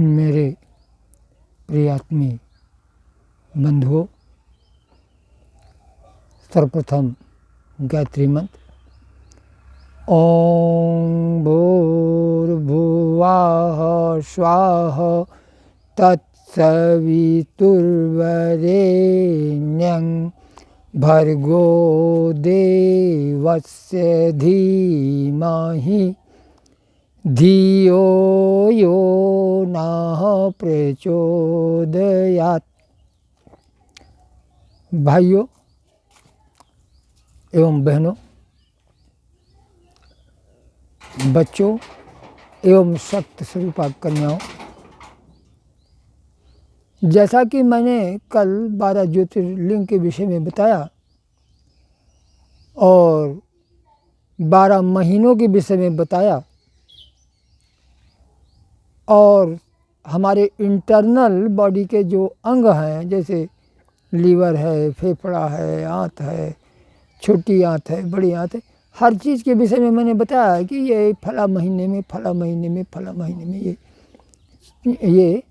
मेरे प्रियात्मी बंधुओं, सर्वप्रथम गायत्री मंत्र। ओम भूर्भुवः स्वः तत्सवितुर्वरेण्यं भर्गो देवस्य धीमहि धियो यो नः प्रचोदयात्। भाइयों एवं बहनों, बच्चों एवं सत्य स्वरूपा कन्याओं, जैसा कि मैंने कल 12 ज्योतिर्लिंग के विषय में बताया और 12 महीनों के विषय में बताया और हमारे इंटरनल बॉडी के जो अंग हैं, जैसे लीवर है, फेफड़ा है, आंत है, छोटी आंत है, बड़ी आंत है, हर चीज़ के विषय में मैंने बताया कि ये फला महीने में फला महीने में फला महीने में ये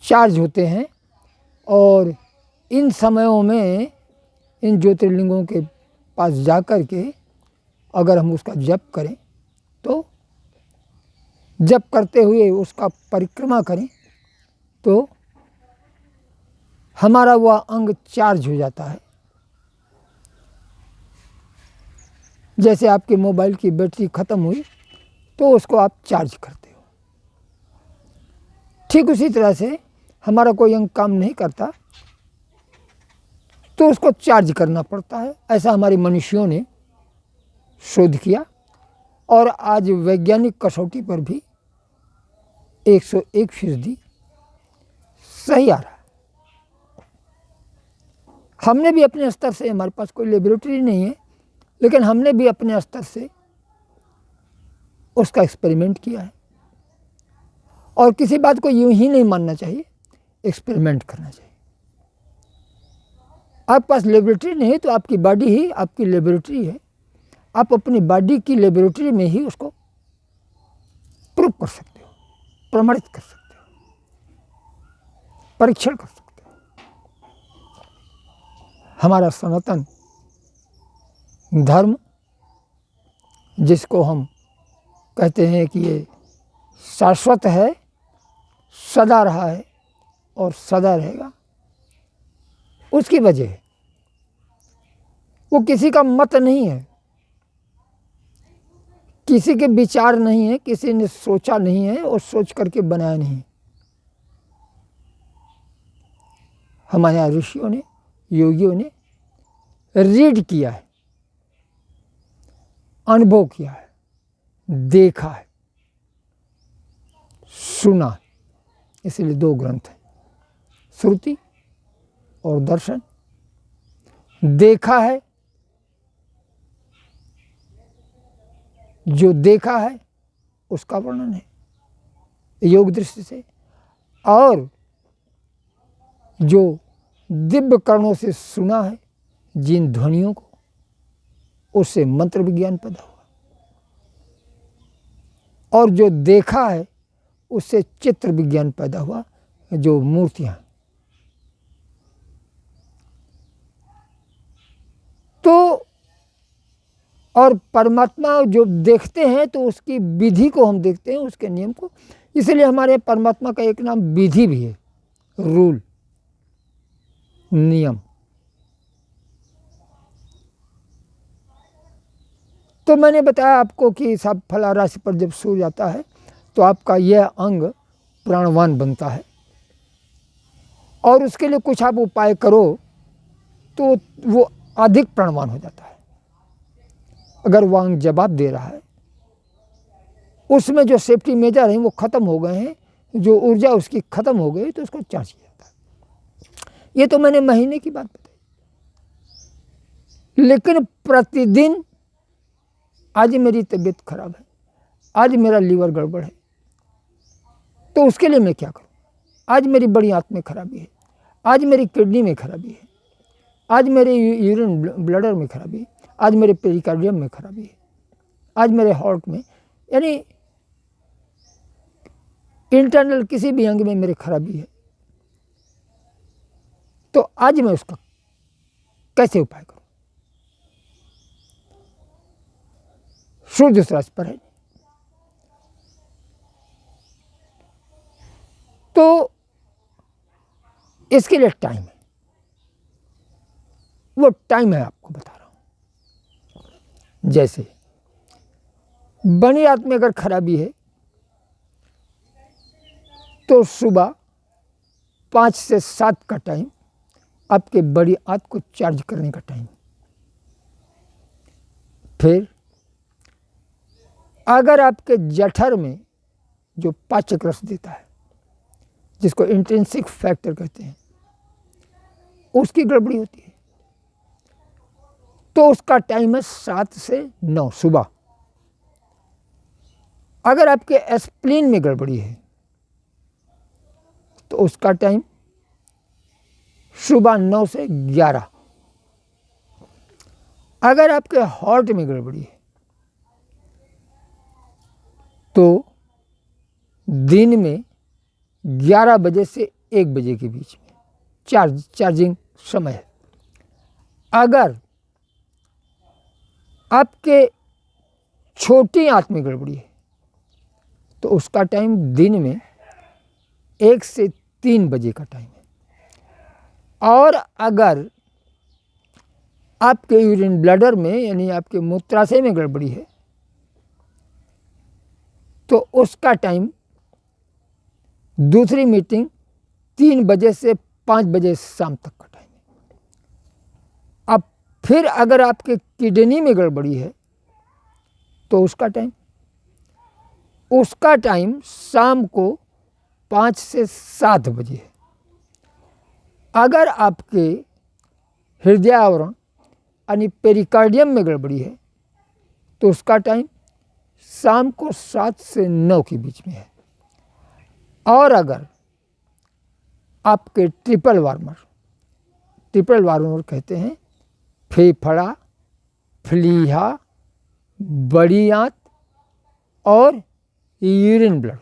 चार्ज होते हैं। और इन समयों में इन ज्योतिर्लिंगों के पास जाकर के अगर हम उसका जप करें तो जप करते हुए उसका परिक्रमा करें तो हमारा वह अंग चार्ज हो जाता है। जैसे आपके मोबाइल की बैटरी ख़त्म हुई तो उसको आप चार्ज करते हो, ठीक उसी तरह से हमारा कोई अंग काम नहीं करता तो उसको चार्ज करना पड़ता है। ऐसा हमारे मनुष्यों ने शोध किया और आज वैज्ञानिक कसौटी पर भी 101% सही आ रहा है। हमने भी अपने स्तर से, हमारे पास कोई लेबोरेटरी नहीं है, लेकिन हमने भी अपने स्तर से उसका एक्सपेरिमेंट किया है। और किसी बात को यूं ही नहीं मानना चाहिए, एक्सपेरिमेंट करना चाहिए। आपके पास लेबोरेटरी नहीं है तो आपकी बॉडी ही आपकी लेबोरेटरी है। आप अपनी बॉडी की लेबोरेटरी में ही उसको प्रूव कर सकते हो, प्रमाणित कर सकते हो, परीक्षण कर सकते हो। हमारा सनातन धर्म, जिसको हम कहते हैं कि ये शाश्वत है, सदा रहा है और सदा रहेगा, उसकी वजह है वो किसी का मत नहीं है, किसी के विचार नहीं है, किसी ने सोचा नहीं है और सोच करके बनाया नहीं है। हमारे यहाँ ऋषियों ने, योगियों ने रीड किया है, अनुभव किया है, देखा है, सुना है। इसलिए 2 ग्रंथ हैं, श्रुति और दर्शन। देखा है, जो देखा है उसका वर्णन है योग दृष्टि से, और जो दिव्य कर्णों से सुना है जिन ध्वनियों को, उससे मंत्र विज्ञान पैदा हुआ। और जो देखा है उससे चित्र विज्ञान पैदा हुआ, जो मूर्तियां। तो और परमात्मा जो देखते हैं तो उसकी विधि को हम देखते हैं, उसके नियम को। इसलिए हमारे परमात्मा का एक नाम विधि भी है, रूल, नियम। तो मैंने बताया आपको कि सब फला राशि पर जब सूर्य जाता है तो आपका यह अंग प्राणवान बनता है और उसके लिए कुछ आप उपाय करो तो वो अधिक प्राणवान हो जाता है। अगर वह अंग जवाब दे रहा है, उसमें जो सेफ्टी मेजर हैं वो ख़त्म हो गए हैं, जो ऊर्जा उसकी ख़त्म हो गई, तो उसको चार्ज किया जाता है। ये तो मैंने महीने की बात बताई। लेकिन प्रतिदिन, आज मेरी तबीयत खराब है, आज मेरा लीवर गड़बड़ है, तो उसके लिए मैं क्या करूं? आज मेरी बड़ी आंत में खराबी है, आज मेरी किडनी में खराबी है, आज मेरे यूरिन ब्लडर में खराबी है, आज मेरे पेरिकार्डियम में खराबी है, आज मेरे हार्ट में। यानी इंटरनल किसी भी अंग में मेरे खराबी है तो आज मैं उसका कैसे उपाय करूं? सूर्य दूसरा पर है, तो इसके लिए टाइम है। वो टाइम है आपको बता रहा हूं। जैसे बनी रात में अगर खराबी है तो सुबह 5 से 7 का टाइम आपके बड़ी आंत को चार्ज करने का टाइम। फिर अगर आपके जठर में जो पाचक रस देता है, जिसको इंट्रिंसिक फैक्टर कहते हैं, उसकी गड़बड़ी होती है तो उसका टाइम है 7 से 9 सुबह। अगर आपके एस्प्लीन में गड़बड़ी है तो उसका टाइम सुबह 9 से 11। अगर आपके हार्ट में गड़बड़ी है तो दिन में 11 बजे से 1 बजे के बीच में चार्जिंग समय है। अगर आपके छोटी आंत में गड़बड़ी है तो उसका टाइम दिन में 1 से 3 बजे का टाइम है। और अगर आपके यूरिन ब्लैडर में यानी आपके मूत्राशय में गड़बड़ी है तो उसका टाइम दूसरी मीटिंग 3 बजे से 5 बजे शाम तक का टाइम है। अब फिर अगर आपके किडनी में गड़बड़ी है तो उसका टाइम शाम को 5 से 7 बजे है। अगर आपके हृदय आवरण यानी पेरिकार्डियम में गड़बड़ी है तो उसका टाइम शाम को 7 से 9 के बीच में है। और अगर आपके ट्रिपल वार्मर कहते हैं फेफड़ा, फ्लीहा, बड़ी आंत और यूरिन ब्लड,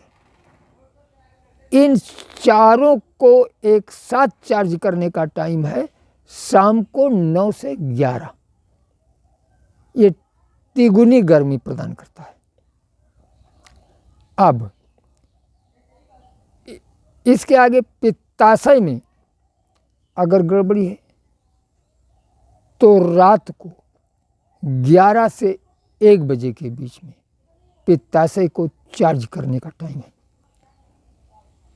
इन चारों को एक साथ चार्ज करने का टाइम है शाम को 9 से 11। ये तिगुनी गर्मी प्रदान करता है। अब इसके आगे पित्ताशय में अगर गड़बड़ी है तो रात को 11 से 1 बजे के बीच में पित्ताशय को चार्ज करने का टाइम है।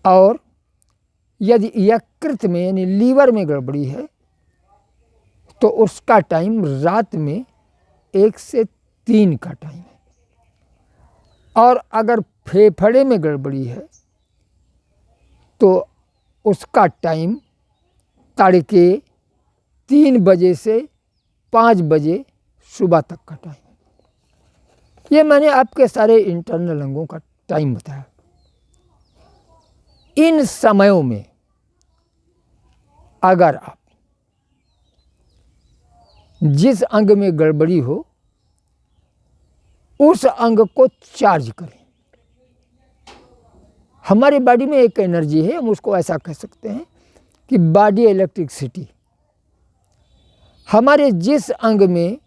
और यदि यकृत में यानी लीवर में गड़बड़ी है तो उसका टाइम रात में 1 से 3 का टाइम है। और अगर फेफड़े में गड़बड़ी है तो उसका टाइम तड़के 3 बजे से 5 बजे सुबह तक का टाइम है। ये मैंने आपके सारे इंटरनल अंगों का टाइम बताया। इन समयों में अगर आप जिस अंग में गड़बड़ी हो उस अंग को चार्ज करें। हमारी बॉडी में एक एनर्जी है, हम उसको ऐसा कह सकते हैं कि बॉडी इलेक्ट्रिसिटी। हमारे जिस अंग में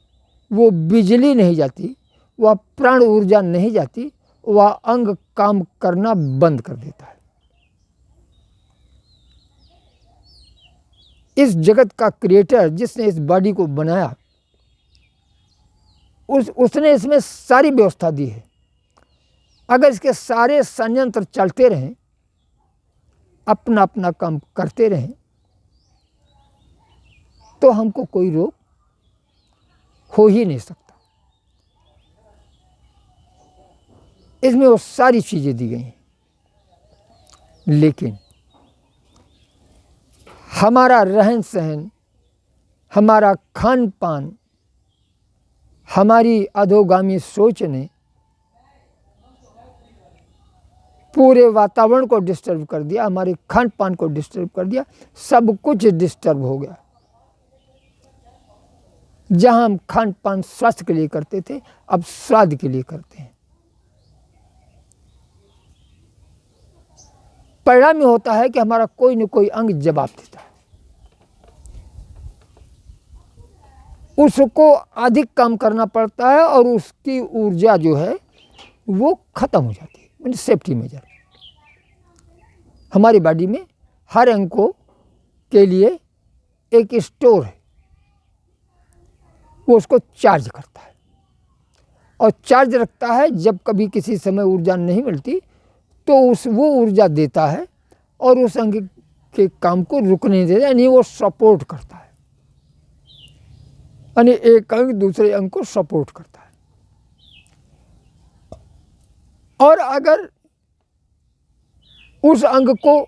वो बिजली नहीं जाती, वह प्राण ऊर्जा नहीं जाती, वह अंग काम करना बंद कर देता है। इस जगत का क्रिएटर जिसने इस बॉडी को बनाया उसने इसमें सारी व्यवस्था दी है। अगर इसके सारे संयंत्र चलते रहें, अपना अपना काम करते रहें, तो हमको कोई रोग हो ही नहीं सकता। इसमें वो सारी चीजें दी गई हैं। लेकिन हमारा रहन सहन, हमारा खान पान, हमारी अधोगामी सोच ने पूरे वातावरण को डिस्टर्ब कर दिया, हमारे खान पान को डिस्टर्ब कर दिया, सब कुछ डिस्टर्ब हो गया। जहां हम खान पान स्वास्थ्य के लिए करते थे, अब स्वाद के लिए करते हैं। परिणाम ये होता है कि हमारा कोई न कोई अंग जवाब देता है, उसको अधिक काम करना पड़ता है और उसकी ऊर्जा जो है वो खत्म हो जाती है। मीन सेफ्टी मेजर, हमारी बॉडी में हर अंग को के लिए एक स्टोर है, वो उसको चार्ज करता है और चार्ज रखता है। जब कभी किसी समय ऊर्जा नहीं मिलती तो वो ऊर्जा देता है और उस अंग के काम को रुकने नहीं देता, यानी वो सपोर्ट करता है, यानी एक अंग दूसरे अंग को सपोर्ट करता है। और अगर उस अंग को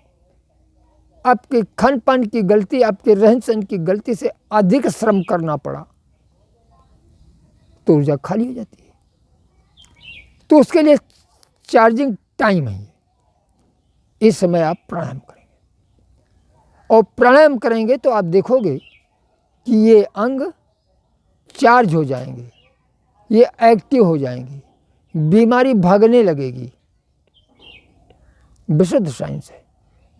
आपके खान पान की गलती, आपके रहन सहन की गलती से अधिक श्रम करना पड़ा तो ऊर्जा खाली हो जाती है। तो उसके लिए चार्जिंग टाइम है। इस समय आप प्राणायाम करेंगे और प्राणायाम करेंगे तो आप देखोगे कि ये अंग चार्ज हो जाएंगे, ये एक्टिव हो जाएंगी, बीमारी भागने लगेगी। विशुद्ध साइंस है,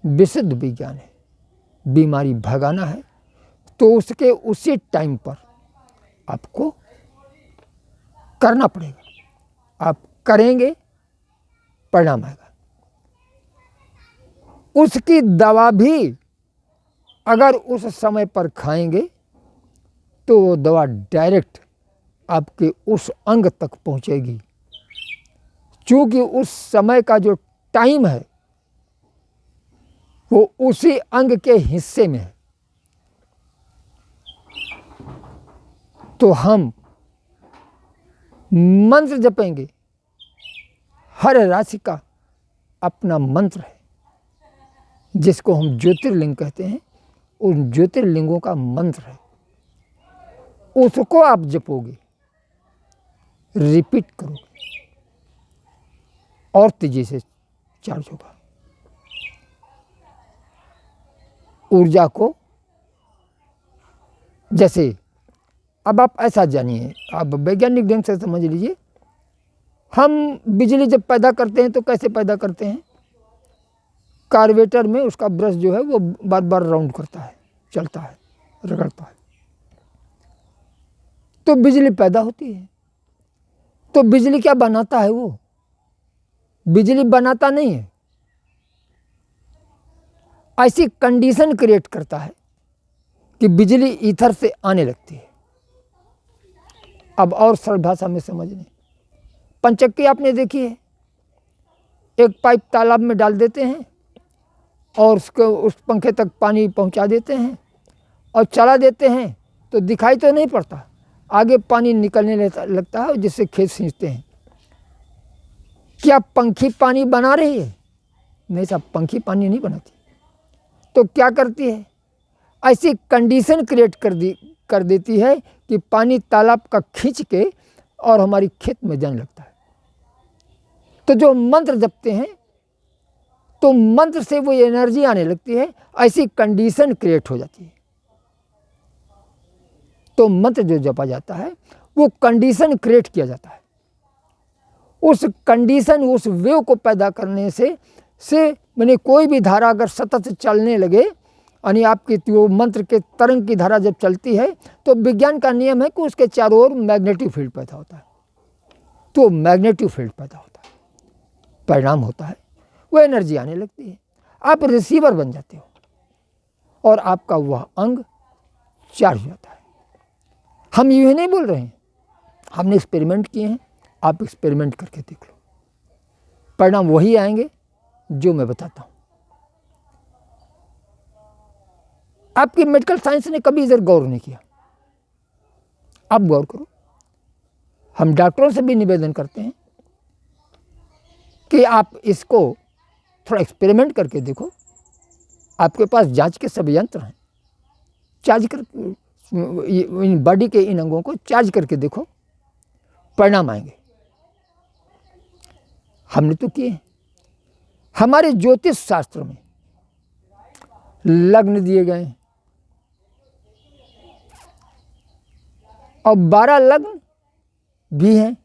विशुद्ध विज्ञान है। बीमारी भगाना है तो उसके उसी टाइम पर आपको करना पड़ेगा। आप करेंगे, परिणाम आएगा। उसकी दवा भी अगर उस समय पर खाएंगे तो वो दवा डायरेक्ट आपके उस अंग तक पहुंचेगी, क्योंकि उस समय का जो टाइम है वो उसी अंग के हिस्से में है। तो हम मंत्र जपेंगे, हर राशि का अपना मंत्र है जिसको हम ज्योतिर्लिंग कहते हैं। उन ज्योतिर्लिंगों का मंत्र है, उसको आप जपोगे, रिपीट करोगे और तेजी से चार्ज होगा। ऊर्जा को जैसे, अब आप ऐसा जानिए, आप वैज्ञानिक ढंग से समझ लीजिए, हम बिजली जब पैदा करते हैं तो कैसे पैदा करते हैं? कार्बेटर में उसका ब्रश जो है वो बार बार राउंड करता है, चलता है, रगड़ता है, तो बिजली पैदा होती है। तो बिजली क्या बनाता है? वो बिजली बनाता नहीं है, ऐसी कंडीशन क्रिएट करता है कि बिजली ईथर से आने लगती है। अब और सरल भाषा में समझने, पंचक्की आपने देखी है, एक पाइप तालाब में डाल देते हैं और उसको उस पंखे तक पानी पहुंचा देते हैं और चला देते हैं तो दिखाई तो नहीं पड़ता, आगे पानी निकलने लगता है जिससे खेत सींचते हैं। क्या पंखी पानी बना रही है? नहीं साहब, पंखी पानी नहीं बनाती। तो क्या करती है? ऐसी कंडीशन क्रिएट कर देती है कि पानी तालाब का खींच के और हमारी खेत में जाने लगता है। तो जो मंत्र जपते हैं तो मंत्र से वो एनर्जी आने लगती है, ऐसी कंडीशन क्रिएट हो जाती है। तो मंत्र जो जपा जाता है वो कंडीशन क्रिएट किया जाता है। उस कंडीशन, उस वेव को पैदा करने से मैंने कोई भी धारा अगर सतत चलने लगे, यानी आपकी वो मंत्र के तरंग की धारा जब चलती है तो विज्ञान का नियम है कि उसके चारों ओर मैग्नेटिक फील्ड पैदा होता है। तो मैग्नेटिक फील्ड पैदा होता है, परिणाम होता है, वो एनर्जी आने लगती है, आप रिसीवर बन जाते हो और आपका वह अंग चार्ज हो जाता है। हम यूँ ही नहीं बोल रहे हैं, हमने एक्सपेरिमेंट किए हैं, आप एक्सपेरिमेंट करके देख लो, परिणाम वही आएंगे जो मैं बताता हूँ। आपकी मेडिकल साइंस ने कभी इधर गौर नहीं किया, आप गौर करो। हम डॉक्टरों से भी निवेदन करते हैं कि आप इसको थोड़ा एक्सपेरिमेंट करके देखो। आपके पास जांच के सब यंत्र हैं, चार्ज कर बॉडी के इन अंगों को चार्ज करके देखो, परिणाम आएंगे। हमने तो किए हैं। हमारे ज्योतिष शास्त्र में लग्न दिए गए हैं और 12 लग्न भी हैं।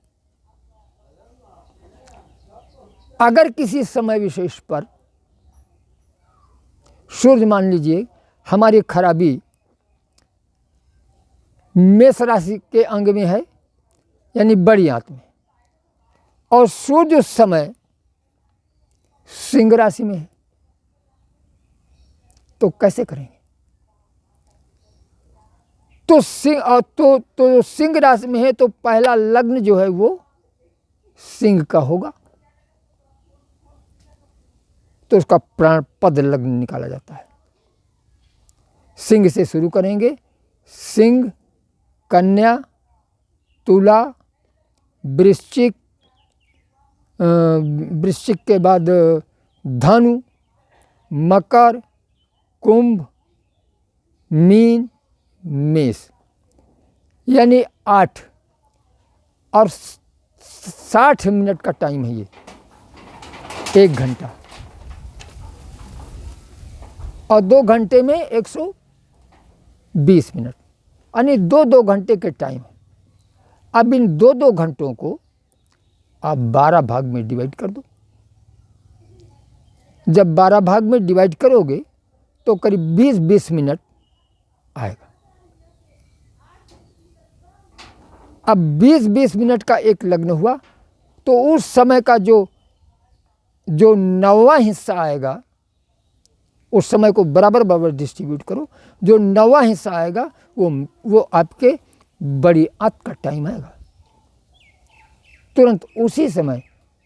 अगर किसी समय विशेष पर सूर्य मान लीजिए हमारी खराबी मेष राशि के अंग में है, यानी बड़ी आंत में, और सूर्य उस समय सिंह राशि में है, तो कैसे करेंगे? तो सिंह राशि में है तो पहला लग्न जो है वो सिंह का होगा, तो उसका प्राण पद लग्न निकाला जाता है। सिंह से शुरू करेंगे, सिंह, कन्या, तुला, वृश्चिक, वृश्चिक के बाद धनु, मकर, कुंभ, मीन, मेष, यानी 8 और 60 मिनट का टाइम है ये, 1 घंटा, और 2 घंटे में 120 मिनट, यानी 2-2 घंटे के टाइम है। अब इन 2-2 घंटों को आप 12 भाग में डिवाइड कर दो। जब 12 भाग में डिवाइड करोगे तो करीब 20-20 मिनट आएगा। अब 20-20 मिनट का एक लग्न हुआ तो उस समय का जो 9वां हिस्सा आएगा, उस समय को बराबर डिस्ट्रीब्यूट करो। जो 9वां हिस्सा आएगा वो आपके बड़ी आंत का टाइम आएगा। तुरंत उसी समय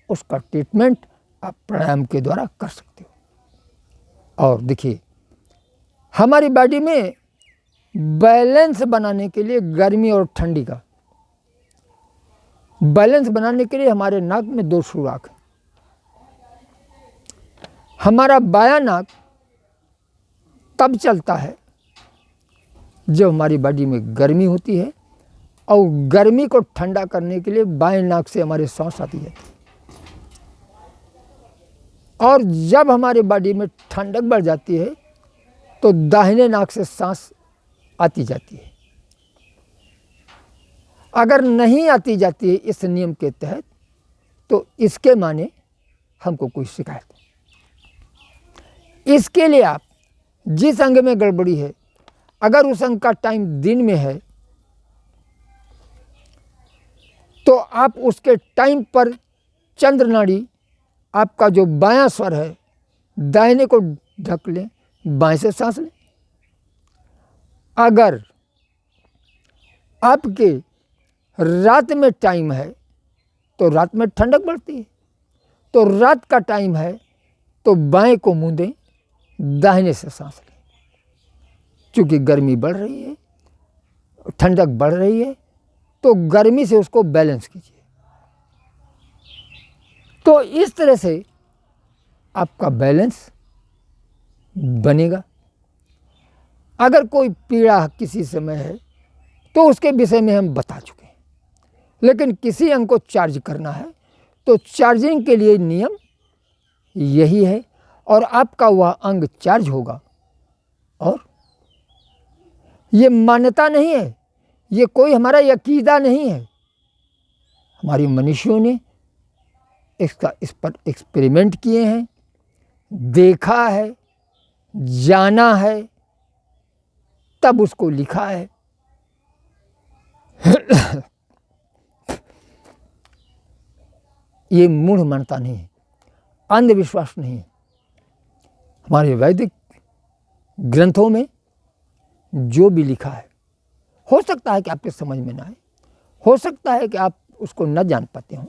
उसका ट्रीटमेंट आप प्राणायाम के द्वारा कर सकते हो। और देखिए, हमारी बॉडी में बैलेंस बनाने के लिए, गर्मी और ठंडी का बैलेंस बनाने के लिए हमारे नाक में 2 सुराख हैं। हमारा बायां नाक तब चलता है जब हमारी बॉडी में गर्मी होती है, और गर्मी को ठंडा करने के लिए बाएं नाक से हमारे सांस आती है, और जब हमारी बॉडी में ठंडक बढ़ जाती है तो दाहिने नाक से सांस आती जाती है। अगर नहीं आती जाती है इस नियम के तहत, तो इसके माने हमको कोई शिकायत है। इसके लिए आप जिस अंग में गड़बड़ी है, अगर उस अंग का टाइम दिन में है तो आप उसके टाइम पर चंद्र नाड़ी, आपका जो बायां स्वर है, दाहिने को ढक लें, बाएं से सांस लें। अगर आपके रात में टाइम है तो रात में ठंडक बढ़ती है, तो रात का टाइम है तो बाएं को मूंदें, दाहिने से सांस लें। चूँकि गर्मी बढ़ रही है, ठंडक बढ़ रही है, तो गर्मी से उसको बैलेंस कीजिए। तो इस तरह से आपका बैलेंस बनेगा। अगर कोई पीड़ा किसी समय है तो उसके विषय में हम बता चुके हैं, लेकिन किसी अंग को चार्ज करना है तो चार्जिंग के लिए नियम यही है, और आपका वह अंग चार्ज होगा। और ये मान्यता नहीं है, ये कोई हमारा अकीदा नहीं है। हमारे मनुष्यों ने इस पर एक्सपेरिमेंट किए हैं, देखा है, जाना है, तब उसको लिखा है। ये मूढ़ मान्यता नहीं है, अंधविश्वास नहीं है। हमारे वैदिक ग्रंथों में जो भी लिखा है, हो सकता है कि आपके समझ में ना आए, हो सकता है कि आप उसको न जान पाते हों,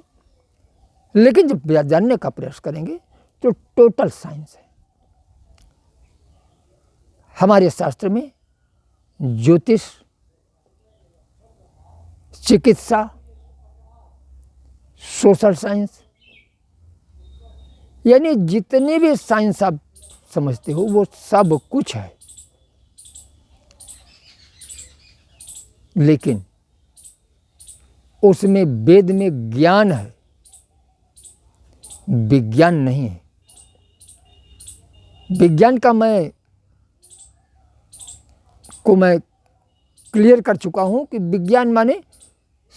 लेकिन जब जानने का प्रयास करेंगे तो टोटल साइंस है। हमारे शास्त्र में ज्योतिष, चिकित्सा, सोशल साइंस, यानी जितनी भी साइंस आप समझते हो वो सब कुछ है। लेकिन उसमें वेद में ज्ञान है, विज्ञान नहीं है। विज्ञान का मैं क्लियर कर चुका हूं कि विज्ञान माने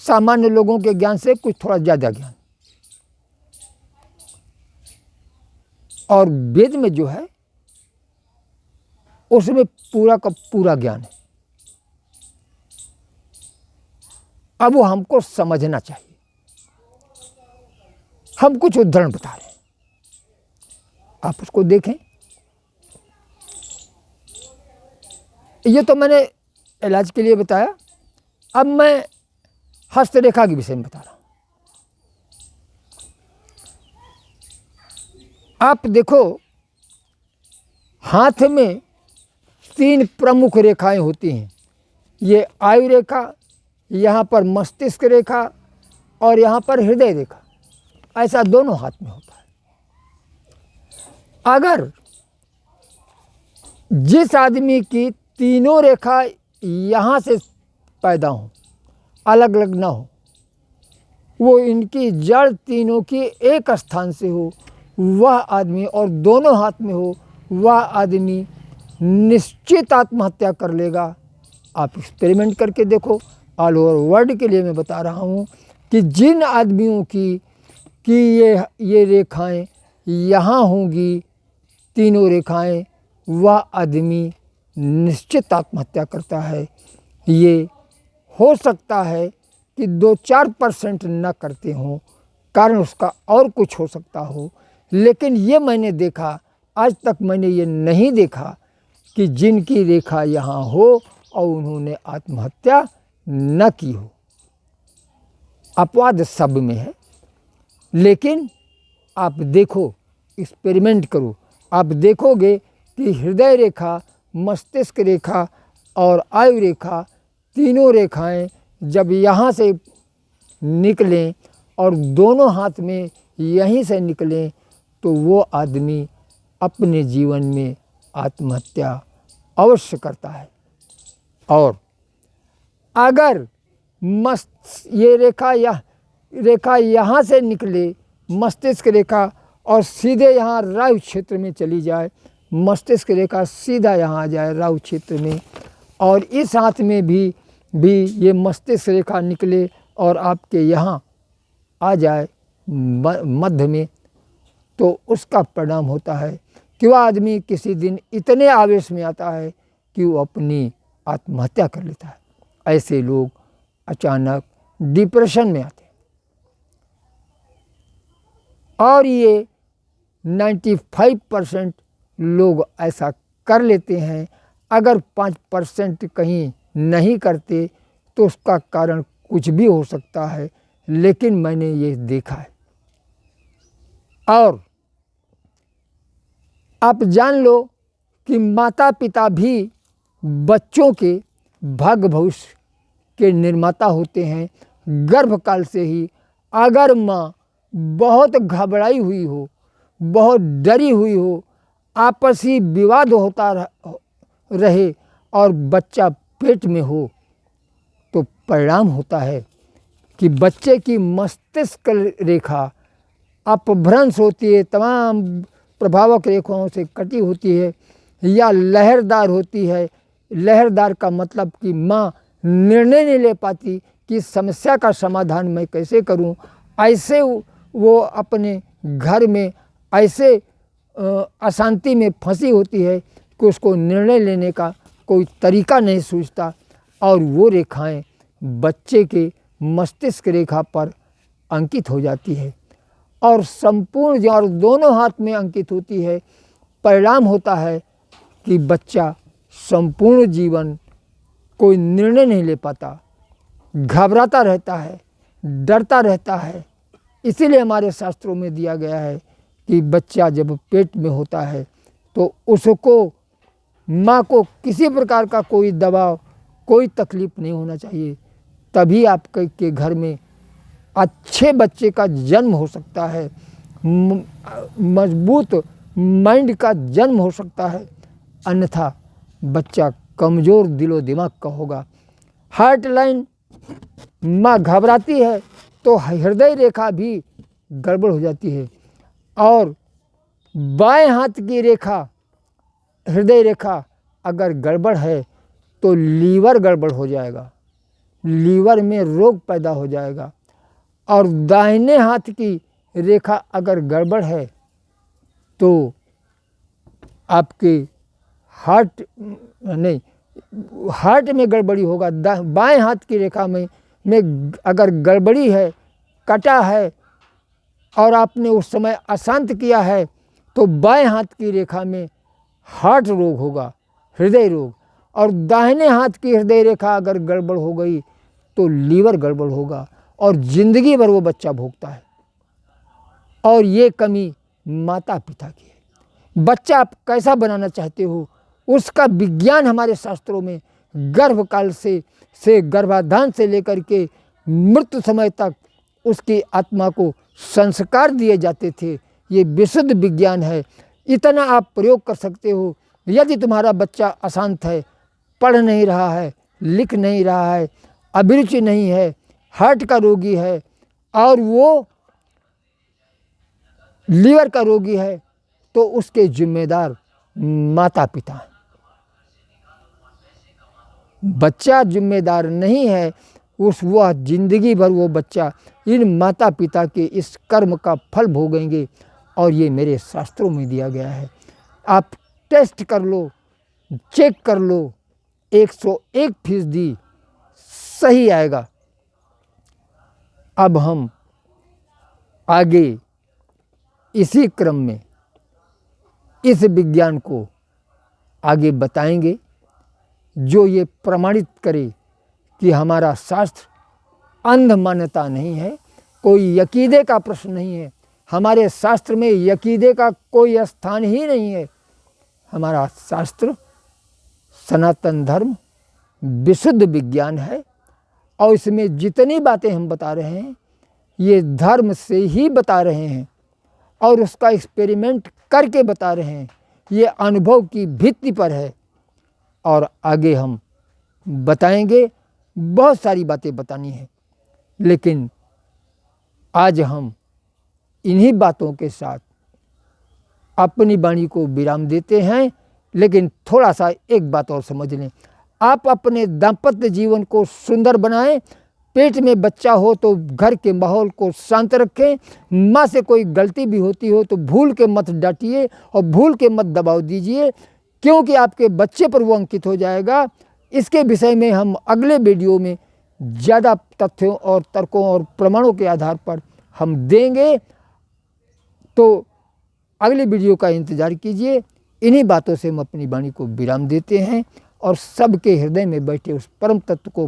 सामान्य लोगों के ज्ञान से कुछ थोड़ा ज़्यादा ज्ञान। और वेद में जो है उसमें पूरा का पूरा ज्ञान है। अब वो हमको समझना चाहिए। हम कुछ उदाहरण बता रहे हैं, आप उसको देखें। ये तो मैंने इलाज के लिए बताया। अब मैं हस्तरेखा के विषय में बता रहा हूं। आप देखो, हाथ में 3 प्रमुख रेखाएं होती हैं। ये आयु रेखा, यहाँ पर मस्तिष्क रेखा और यहाँ पर हृदय रेखा। ऐसा दोनों हाथ में होता है। अगर जिस आदमी की तीनों रेखा यहाँ से पैदा हो, अलग अलग ना हो, वो इनकी जड़ तीनों की एक स्थान से हो, वह आदमी, और दोनों हाथ में हो, वह आदमी निश्चित आत्महत्या कर लेगा। आप एक्सपेरिमेंट करके देखो। ऑल ओवर वर्ल्ड के लिए मैं बता रहा हूँ कि जिन आदमियों की ये रेखाएं यहाँ होंगी, तीनों रेखाएं, वह आदमी निश्चित आत्महत्या करता है। ये हो सकता है कि 2-4% न करते हों, कारण उसका और कुछ हो सकता हो, लेकिन ये मैंने देखा, आज तक मैंने ये नहीं देखा कि जिनकी रेखा यहाँ हो और उन्होंने आत्महत्या न की हो। अपवाद सब में है, लेकिन आप देखो, एक्सपेरिमेंट करो, आप देखोगे कि हृदय रेखा, मस्तिष्क रेखा और आयु रेखा, तीनों रेखाएं जब यहाँ से निकलें और दोनों हाथ में यहीं से निकलें, तो वो आदमी अपने जीवन में आत्महत्या अवश्य करता है। और अगर ये रेखा यहाँ से निकले, मस्तिष्क रेखा, और सीधे यहाँ राहु क्षेत्र में चली जाए, मस्तिष्क रेखा सीधा यहाँ आ जाए राहु क्षेत्र में, और इस हाथ में भी ये मस्तिष्क रेखा निकले और आपके यहाँ आ जाए मध्य में, तो उसका परिणाम होता है कि वह आदमी किसी दिन इतने आवेश में आता है कि वो अपनी आत्महत्या कर लेता है। ऐसे लोग अचानक डिप्रेशन में आते हैं। और ये 95% लोग ऐसा कर लेते हैं। अगर 5% कहीं नहीं करते तो उसका कारण कुछ भी हो सकता है, लेकिन मैंने ये देखा है। और आप जान लो कि माता पिता भी बच्चों के भाग्य भविष्य के निर्माता होते हैं। गर्भकाल से ही अगर माँ बहुत घबराई हुई हो, बहुत डरी हुई हो, आपसी विवाद होता रहे और बच्चा पेट में हो, तो परिणाम होता है कि बच्चे की मस्तिष्क रेखा अपभ्रंश होती है, तमाम प्रभावक रेखाओं से कटी होती है या लहरदार होती है। लहरदार का मतलब कि माँ निर्णय नहीं ले पाती कि समस्या का समाधान मैं कैसे करूं। ऐसे वो अपने घर में ऐसे अशांति में फंसी होती है कि उसको निर्णय लेने का कोई तरीका नहीं सूझता, और वो रेखाएं बच्चे के मस्तिष्क रेखा पर अंकित हो जाती है और संपूर्ण और दोनों हाथ में अंकित होती है। परिणाम होता है कि बच्चा संपूर्ण जीवन कोई निर्णय नहीं ले पाता, घबराता रहता है, डरता रहता है। इसीलिए हमारे शास्त्रों में दिया गया है कि बच्चा जब पेट में होता है तो उसको, माँ को किसी प्रकार का कोई दबाव, कोई तकलीफ नहीं होना चाहिए, तभी आपके घर में अच्छे बच्चे का जन्म हो सकता है, मजबूत माइंड का जन्म हो सकता है। अन्यथा बच्चा कमज़ोर दिलो दिमाग का होगा। हार्ट लाइन माँ घबराती है तो हृदय रेखा भी गड़बड़ हो जाती है, और बाएं हाथ की रेखा, हृदय रेखा अगर गड़बड़ है तो लीवर गड़बड़ हो जाएगा, लीवर में रोग पैदा हो जाएगा। और दाहिने हाथ की रेखा अगर गड़बड़ है तो आपके हार्ट नहीं, हार्ट में गड़बड़ी होगा, बाएं हाथ की रेखा में अगर गड़बड़ी है, कटा है और आपने उस समय अशांत किया है तो बाएं हाथ की रेखा में हार्ट रोग होगा, हृदय रोग। और दाहिने हाथ की हृदय रेखा अगर गड़बड़ हो गई तो लीवर गड़बड़ होगा और ज़िंदगी भर वो बच्चा भोगता है। और ये कमी माता पिता की है। बच्चा आप कैसा बनाना चाहते हो उसका विज्ञान हमारे शास्त्रों में गर्भकाल से गर्भाधान से लेकर के मृत्यु समय तक उसकी आत्मा को संस्कार दिए जाते थे। ये विशुद्ध विज्ञान है। इतना आप प्रयोग कर सकते हो। यदि तुम्हारा बच्चा अशांत है, पढ़ नहीं रहा है, लिख नहीं रहा है, अभिरुचि नहीं है, हार्ट का रोगी है और वो लीवर का रोगी है, तो उसके जिम्मेदार माता पिता हैं। बच्चा जिम्मेदार नहीं है, वह जिंदगी भर वो बच्चा इन माता पिता के इस कर्म का फल भोगेंगे। और ये मेरे शास्त्रों में दिया गया है। आप टेस्ट कर लो, चेक कर लो, 101% सही आएगा। अब हम आगे इसी क्रम में इस विज्ञान को आगे बताएंगे जो ये प्रमाणित करे कि हमारा शास्त्र अंध मान्यता नहीं है, कोई यकीदे का प्रश्न नहीं है। हमारे शास्त्र में यकीदे का कोई स्थान ही नहीं है। हमारा शास्त्र सनातन धर्म विशुद्ध विज्ञान है और इसमें जितनी बातें हम बता रहे हैं ये धर्म से ही बता रहे हैं और उसका एक्सपेरिमेंट करके बता रहे हैं। ये अनुभव की भित्ति पर है और आगे हम बताएंगे। बहुत सारी बातें बतानी है, लेकिन आज हम इन्हीं बातों के साथ अपनी वाणी को विराम देते हैं। लेकिन थोड़ा सा एक बात और समझ लें, आप अपने दाम्पत्य जीवन को सुंदर बनाएं। पेट में बच्चा हो तो घर के माहौल को शांत रखें। माँ से कोई गलती भी होती हो तो भूल के मत डांटिए और भूल के मत दबाव दीजिए, क्योंकि आपके बच्चे पर वो अंकित हो जाएगा। इसके विषय में हम अगले वीडियो में ज़्यादा तथ्यों और तर्कों और प्रमाणों के आधार पर हम देंगे, तो अगले वीडियो का इंतज़ार कीजिए। इन्हीं बातों से हम अपनी वाणी को विराम देते हैं और सबके हृदय में बैठे उस परम तत्व को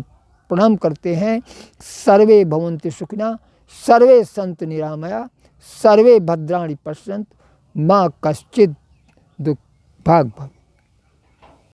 प्रणाम करते हैं। सर्वे भवन्तु सुखिनः, सर्वे सन्तु निरामया, सर्वे भद्राणि पश्यन्तु, माँ कश्चित् दुःखभाग् भवेत्।